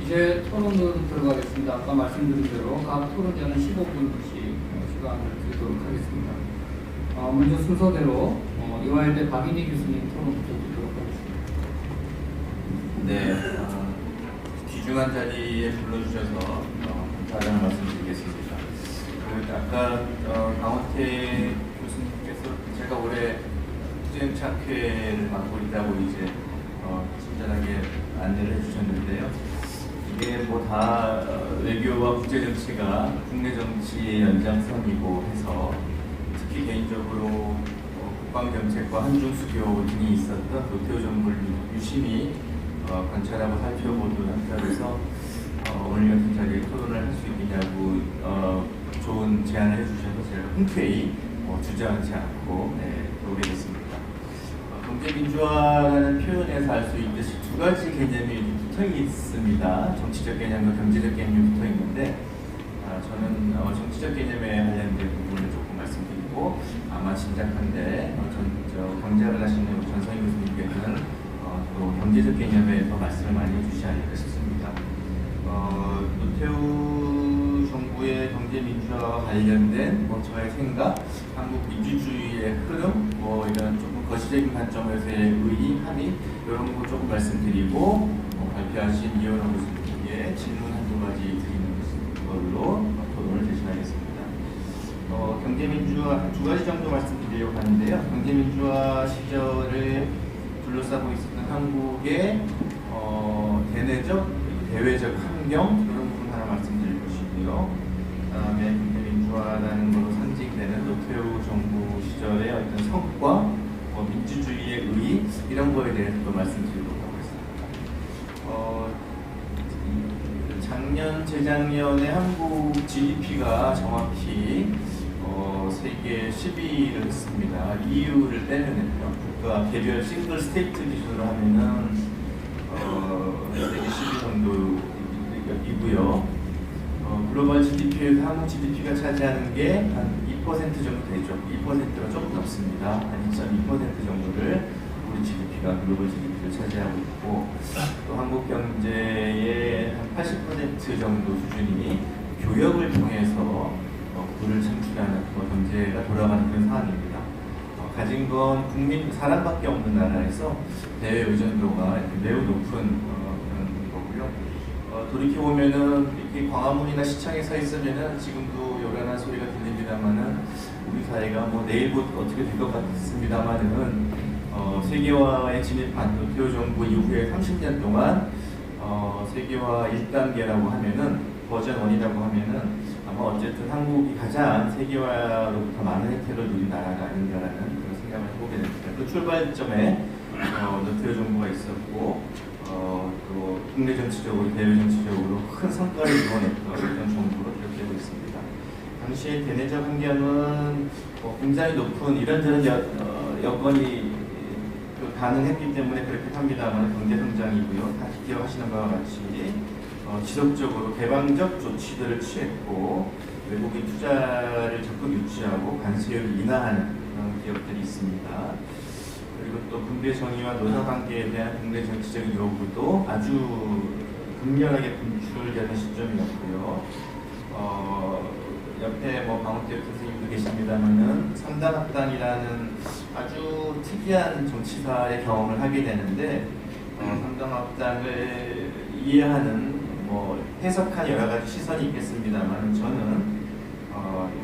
이제 토론으로 들어가겠습니다. 아까 말씀드린 대로 각 토론자는 15분씩 시간을 드리도록 하겠습니다. 먼저 순서대로 이화여대 박인희 교수님 토론부터 듣도록 하겠습니다. 네, 귀중한 자리에 불러주셔서 감사하다는 말씀드리겠습니다. 아까 강원태 교수님께서 제가 올해 국제정치학회를 맡고 있다고 이제 친절하게 안내를 해주셨는데요. 이게 뭐 다 외교와 국제정치가 국내 정치의 연장선이고 해서 특히 개인적으로 국방정책과 한중수교 등이 있었던 노태우 정부를 유심히 관찰하고 살펴보던 한편에서 오늘 같은 자리에 토론을 할 수 있느냐고 좋은 제안을 해주셔서 제가 흔쾌히 주저하지 않고 오게 됐습니다. 경제민주화라는 표현에서 알 수 있듯이 두 가지 개념이 붙어 있습니다. 정치적 개념과 경제적 개념이 붙어 있는데 저는 정치적 개념에 관련된 부분을 조금 말씀드리고 아마 짐작한데 경제학을 하시는 전성희 교수님께서는 또 경제적 개념에 더 말씀을 많이 해주시지 않을까 싶습니다. 노태우 정부의 경제민주화와 관련된 저의 생각, 한국 민주주의의 흐름, 이런 조금 거시적인 관점에서의 의의, 함의 이런 거 조금 말씀드리고 발표하신 이현호 교수님께 질문 한두 가지 드리는 걸로 토론을 대신하겠습니다. 경제민주화 두 가지 정도 말씀드리려고 하는데요. 경제민주화 시절에 둘러싸고 있었던 한국의 대내적, 대외적 환경 이런 부분 하나 말씀드릴 것이고요. 그다음에 경제민주화라는 것으로 상징되는 노태우 정부 시절의 어떤 성과, 민주주의의 의의 이런 거에 대해서 또 말씀드리도록 하겠습니다. 작년, 재작년에 한국 GDP가 정확히 세계 10위를 했습니다. EU를 빼면은요, 국가 개별 싱글 스테이트 기준으로 하면은 세계 10위 정도이고요. 글로벌 GDP에서 한국 GDP가 차지하는 게 한 2% 정도 되죠. 2%가 조금 넘습니다. 한 2.2% 정도를 우리 GDP가 글로벌 GDP를 차지하고 있고, 또 한국 경제의 한 80% 정도 수준이 교역을 통해서 부를 창출하는 경제가 돌아가는 그런 상황입니다. 가진 건 국민 사람밖에 없는 나라에서 대외 의존도가 매우 높은 그런 거고요. 돌이켜 보면은 이렇게 광화문이나 시청에 서 있으면은 지금도 요란한 소리가 들립니다만은 우리 사회가 내일부터 어떻게 될 것 같습니다만은 세계화에 진입한 노태우 정부 이후에 30년 동안 세계화 1단계라고 하면은 버전 1이라고 하면은 아마 어쨌든 한국이 가장 세계화로부터 많은 혜택을 누린 나라가 아닌가라는 그런 생각을 해보게 됩니다. 그 출발점에 노태우 정부가 있었고 또 국내 정치적으로 대외 정치적으로 큰 성과를 이뤄냈던 그런 정부로 기록되고 있습니다. 당시의 대내적 환경은 굉장히 높은 이런저런 여건이 가능했기 때문에 그렇게 합니다만 경제 성장이고요. 다 기억하시는 바와 같이 지속적으로 개방적 조치들을 취했고 외국인 투자를 적극 유치하고 관세율을 인하하는 그런 기업들이 있습니다. 그리고 또 군대 정의와 노사관계에 대한 국내 정치적인 요구도 아주 극렬하게 분출되는 시점이었고요. 옆에 강원태 교수님도 계십니다만은 3단 합당이라는 아주 특이한 정치사의 경험을 하게 되는데 3단 합당을 이해하는 해석한 여러 가지 시선이 있겠습니다만 저는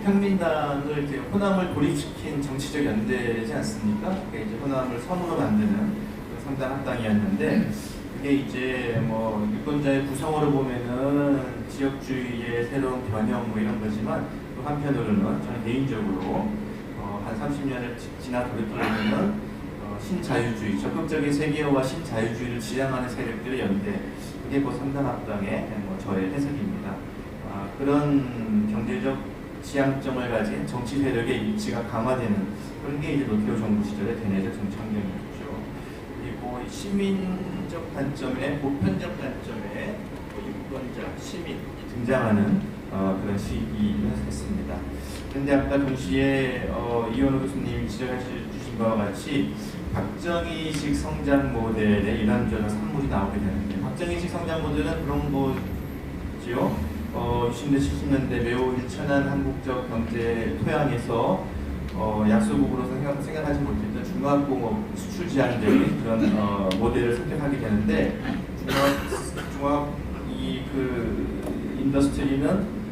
평민당을 이제 호남을 고립시킨 정치적 연대지 않습니까? 그게 이제 호남을 섬으로 만드는 3단 합당이었는데 그게 이제 유권자의 구성으로 보면은 지역주의의 새로운 변형 이런 거지만 또 한편으로는 저는 개인적으로 한 30년을 지나 돌이켜보면은 신자유주의, 적극적인 세계화와 신자유주의를 지향하는 세력들의 연대 그게 3단 합당의 저의 해석입니다. 그런 경제적 지향점을 가진 정치 세력의 입지가 강화되는 그런 게 이제 노태우 정부 시절의 대내적 정치 환경이었죠. 그리고 시민적 관점에 보편적 관점에 유권자, 시민이 등장하는 그런 시기였습니다. 그런데 아까 동시에 이현호 교수님이 지적해 주신 바와 같이 박정희식 성장 모델의 이런저런 산물이 나오게 되는데, 박정희식 성장 모델은 그런 거지요. 60대 70년대 매우 일천한 한국적 경제 토양에서 약소국으로서 생각하지 못했던 중화공업 수출 지향적인 그런 모델을 선택하게 되는데, 중화 인더스트리는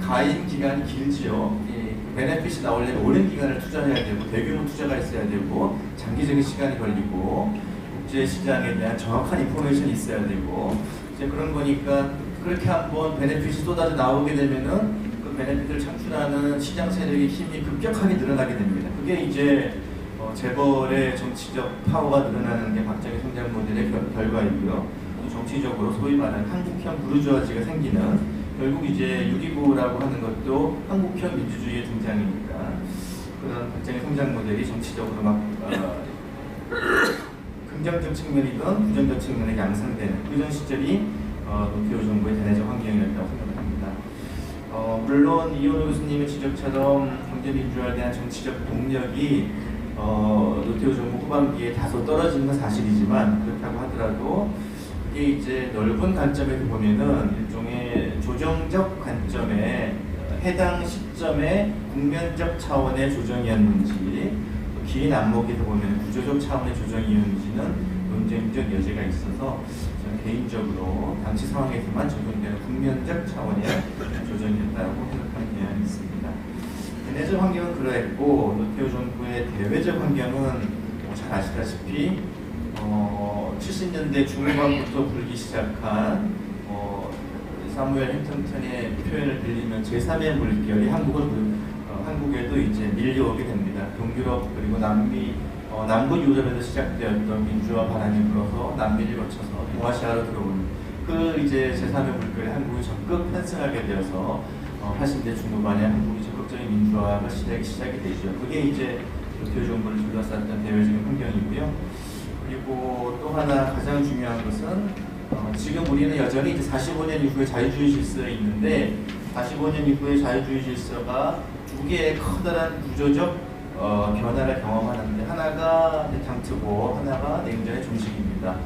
가임 기간이 길지요. 베네핏이 나오려면 오랜 기간을 투자해야 되고 대규모 투자가 있어야 되고 장기적인 시간이 걸리고 국제 시장에 대한 정확한 인포메이션이 있어야 되고, 이제 그런 거니까 그렇게 한번 베네핏이 쏟아져 나오게 되면은 그 베네핏을 창출하는 시장 세력의 힘이 급격하게 늘어나게 됩니다. 그게 이제 재벌의 정치적 파워가 늘어나는 게 박정희 성장 모델의 결과이고요. 또 정치적으로 소위 말하는 한국형 부르주아지가 생기는, 결국 이제 6.29라고 하는 것도 한국형 민주주의의 등장이니까 그런 박정희 성장 모델이 정치적으로 막 긍정적 측면이든 부정적 측면에 양상되는 그런 시절이 노태우 정부의 대내적 환경이었다고 생각합니다. 물론 이현우 교수님의 지적처럼 경제민주화에 대한 정치적 동력이 노태우 정부 후반기에 다소 떨어지는 건 사실이지만, 그렇다고 하더라도 이게 이제 넓은 관점에서 보면은 일종의 조정적 관점에 해당 시점의 국면적 차원의 조정이었는지, 또 긴 안목에서 보면 구조적 차원의 조정이었는지는 논쟁적 여지가 있어서 저는 개인적으로 당시 상황에서만 적용되는 국면적 차원의 조정이었다고 생각하는 경향이 있습니다. 대내적 환경은 그러했고, 노태우 정부의 대외적 환경은 잘 아시다시피 70년대 중후반부터 불기 시작한 사무엘 행턴턴의 표현을 빌리면 제3의 물결이 한국에도 이제 밀려오게 됩니다. 동유럽 그리고 남부 유럽에서 시작되었던 민주화 바람이 불어서 남미를 거쳐서 동아시아로 들어오는 그 이제 제3의 물결이 한국이 적극 편승하게 되어서 80대 중후반에 한국이 적극적인 민주화가 시작이 되죠. 그게 이제 노태우 정부를 둘러쌌던 대외적인 환경이고요. 그리고 또 하나 가장 중요한 것은 지금 우리는 여전히 이제 45년 이후의 자유주의 질서에 있는데, 45년 이후의 자유주의 질서가 두 개의 커다란 구조적 변화를 경험하는데, 하나가 데탕트고 하나가 냉전의 종식입니다.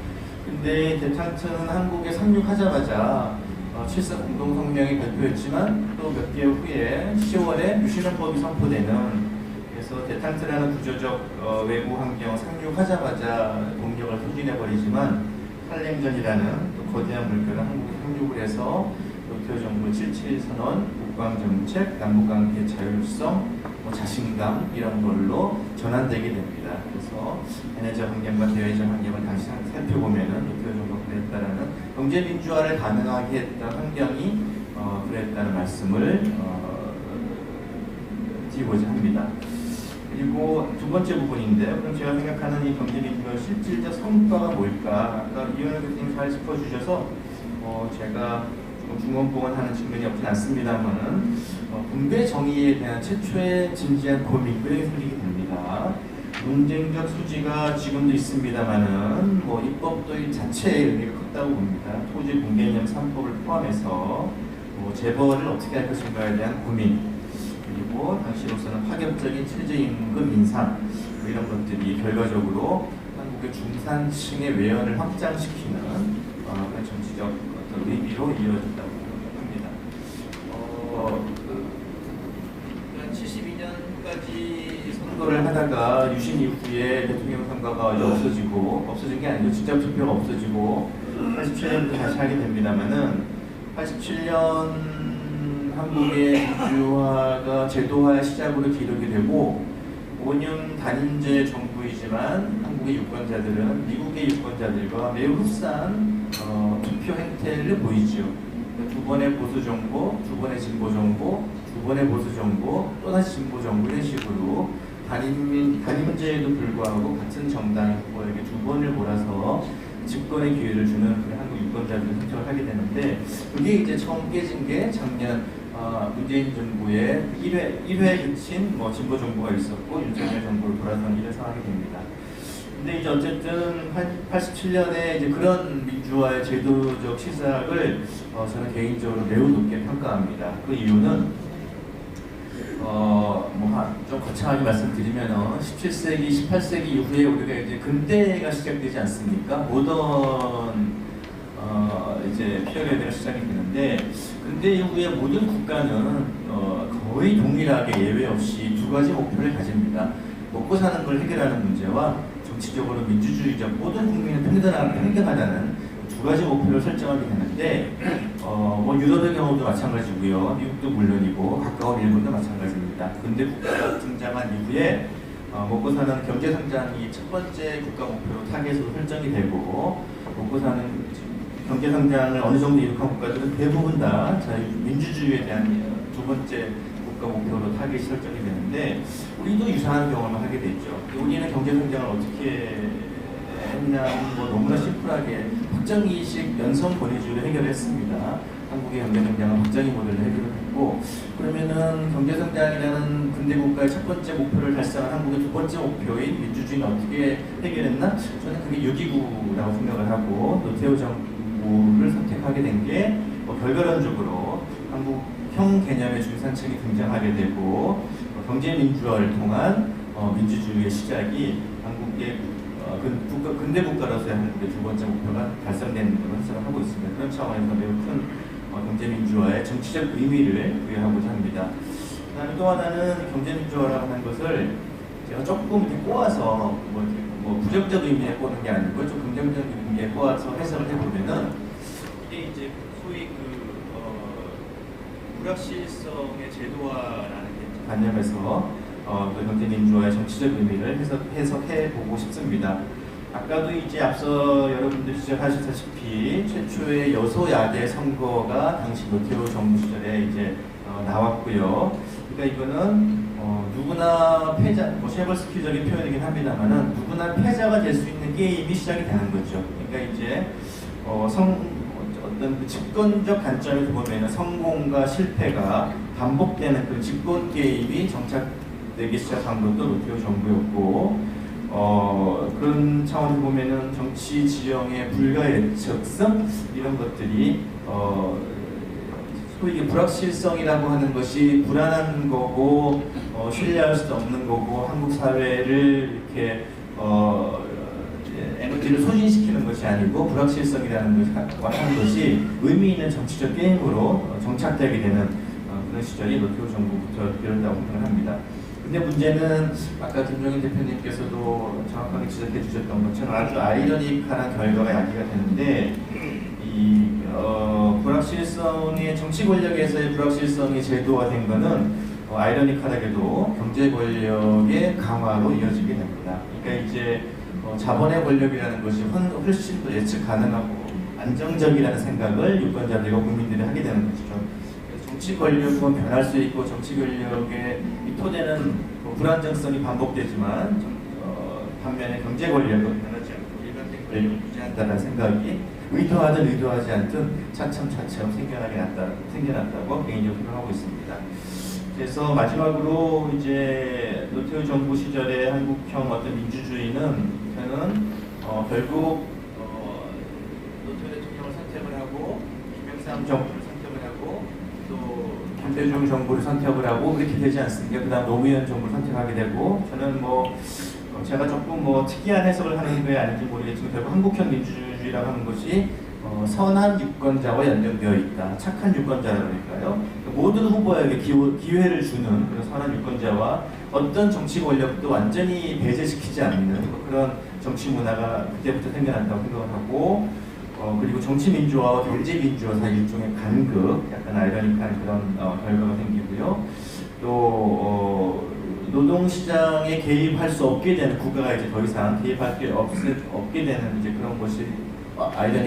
근데 데탕트는 한국에 상륙하자마자 7.4 공동성명이 발표했지만 또 몇 개월 후에 10월에 유신헌법이 선포되는, 그래서 데탕트라는 구조적 외부 환경 상륙하자마자 동력을 소진해버리지만, 한랭전이라는 또 거대한 물결은 한국에 상륙을 해서 노태우 정부 7.7 선언, 국방정책, 남북관계 자율성, 자신감 이런 걸로 전환되게 됩니다. 그래서 대내적 환경과 대외적 환경을 다시 살펴보면은 노태우 정부가 그랬다라는 경제민주화를 가능하게 했던 환경이 그랬다는 말씀을 드리고자 합니다. 그리고 두 번째 부분인데요. 그럼 제가 생각하는 이 경제민주화의 실질적 성과가 뭘까? 아까 이현우 교수님 잘 짚어주셔서 제가 조금 중언부언하는 측면이 없진 않습니다만은 분배 정의에 대한 최초의 진지한 고민이 생기게 됩니다. 논쟁적 소지가 지금도 있습니다만은 입법도 이 자체의 의미가 컸다고 봅니다. 토지 공개념 3법을 포함해서 재벌을 어떻게 할 것인가에 대한 고민, 그리고 당시로서는 파격적인 최저임금 인상 이런 것들이 결과적으로 한국의 중산층의 외연을 확장시키는 그런 정치적 어떤 의미로 이어졌다고 합니다. 72년까지 선거를 하다가 유신 이후에 대통령 선거가 없어진 게 아니고 직접 투표가 없어지고 87년부터 다시 하게 됩니다만은 87년 한국의 민주화가 제도화의 시작으로 기록이 되고 5년 단임제 정부이지만 한국의 유권자들은 미국의 유권자들과 매우 흡사한 투표 행태를 보이죠. 두 번의 보수 정부, 두 번의 진보 정부, 두 번의 보수 정부, 또다시 진보 정부 이런 식으로 단임제에도 불구하고 같은 정당 후보에게 두 번을 몰아서 집권의 기회를 주는 한국 유권자들을 선택을 하게 되는데, 그게 이제 처음 깨진 게 작년 문재인 정부의 1회에 그친 진보 정부가 있었고 윤석열 정부를 돌아선 이런 상황이 됩니다. 근데 이제 어쨌든 87년에 이제 그런 민주화의 제도적 시작을 저는 개인적으로 매우 높게 평가합니다. 그 이유는 좀 거창하게 말씀드리면 17세기, 18세기 이후에 우리가 이제 근대가 시작되지 않습니까? 모던 이제 피어레드가 시작이 되는데, 근대 이후에 모든 국가는 거의 동일하게 예외 없이 두 가지 목표를 가집니다. 먹고 사는 걸 해결하는 문제와 정치적으로 민주주의적 모든 국민은 평등하다는 두 가지 목표를 설정하게 되는데, 유럽의 경우도 마찬가지고요. 미국도 물론이고 가까운 일본도 마찬가지입니다. 근대 국가가 등장한 이후에 먹고 사는 경제 성장이 첫 번째 국가 목표로 타겟으로 설정이 되고, 먹고 사는 경제 성장을 어느 정도 이룩한 국가들은 대부분 다 민주주의에 대한 두 번째 국가 목표로 타겟이 설정이 되는데, 우리도 유사한 경험을 하게 됐죠. 우리는 경제 성장을 어떻게 했냐, 너무나 심플하게 확정이익식 연성 권위주의를 해결했습니다. 한국의 경제 성장은 확정이익 모델을 해결했고, 그러면은 경제 성장이라는 근대 국가의 첫 번째 목표를 달성한 한국의 두 번째 목표인 민주주의는 어떻게 해결했나? 저는 그게 6.29라고 생각을 하고, 노태우 정부를 선택하게 된 게 결과론적으로 한국형 개념의 중산층이 등장하게 되고, 경제 민주화를 통한 민주주의의 시작이 한국의 근대 국가로서의 한국의 두 번째 목표가 달성되는 것으로 해석을 하고 있습니다. 그런 차원에서 매우 큰 경제 민주화의 정치적 의미를 부여하고자 합니다. 그다음에 또 하나는 경제 민주화라고 하는 것을 제가 조금 이렇게 꼬아서 부정적 의미에 꼬는 게 아니고 좀 긍정적 의미에 꼬아서 해석을 해보면은, 이게 이제 소위 불확실성의 제도화라는 관념에서 경제 민주화의 정치적 의미를 해석해 보고 싶습니다. 아까도 이제 앞서 여러분들 지적하셨다시피 최초의 여소야대 선거가 당시 노태우 정부 시절에 이제 나왔고요. 그러니까 이거는 누구나 패자, 셰벌스키적인 표현이긴 합니다만은 누구나 패자가 될 수 있는 게임이 시작이 되는 거죠. 그러니까 이제 어떤 그 집권적 관점에서 보면은 성공과 실패가 반복되는 그 집권 게임이 정착되기 시작한 것도 노태우 정부였고, 그런 차원에서 보면은 정치 지형의 불가예측성 이런 것들이 소위 불확실성이라고 하는 것이 불안한 거고 신뢰할 수 없는 거고 한국 사회를 이렇게 에너지를 소진시키는 것이 아니고 불확실성이라는 것이 의미 있는 정치적 게임으로 정착되게 되는 그런 시절이 노태우 정부부터 이뤘다고 생각을 합니다. 근데 문제는 아까 김종인 대표님께서도 정확하게 지적해 주셨던 것처럼 아주 아이러니컬한 결과가 야기가 되는데, 이 불확실성의 정치 권력에서의 불확실성이 제도화된 것은 아이러니컬하게도 경제 권력의 강화로 이어지게 됩니다. 그러니까 이제 자본의 권력이라는 것이 훨씬 더 예측 가능하고 안정적이라는 생각을 유권자들과 국민들이 하게 되는 것이죠. 정치 권력은 변할 수 있고 정치 권력의 토대는 불안정성이 반복되지만 반면에 경제 권력은 변하지 않고 일반적 권력을 유지한다는 생각이 의도하든 의도하지 않든 차츰차츰 생겨났다고 개인적으로 생각하고 있습니다. 그래서 마지막으로 이제 노태우 정부 시절의 한국형 어떤 민주주의는 저는 결국 노태우 대통령을 선택을 하고 김영삼 정부를 선택을 하고 또 김대중 정부를 선택을 하고 그렇게 되지 않습니까? 그 다음 노무현 정부를 선택하게 되고, 저는 제가 조금 특이한 해석을 하는 게 아닌지 모르겠지만 결국 한국형 민주주의라고 하는 것이 선한 유권자와 연결되어 있다. 착한 유권자라고 할까요? 모든 후보에게 기회를 주는 그런 선한 유권자와 어떤 정치 권력도 완전히 배제시키지 않는 그런 정치 문화가 그때부터 생겨난다고 생각을 하고, 그리고 정치 민주화와 경제 민주화 사이 일종의 간극, 약간 아이러니한 그런 결과가 생기고요. 또 노동시장에 개입할 수 없게 되는 국가가 이제 더 이상 개입할 게 없게 되는 이제 그런 것이 아이러니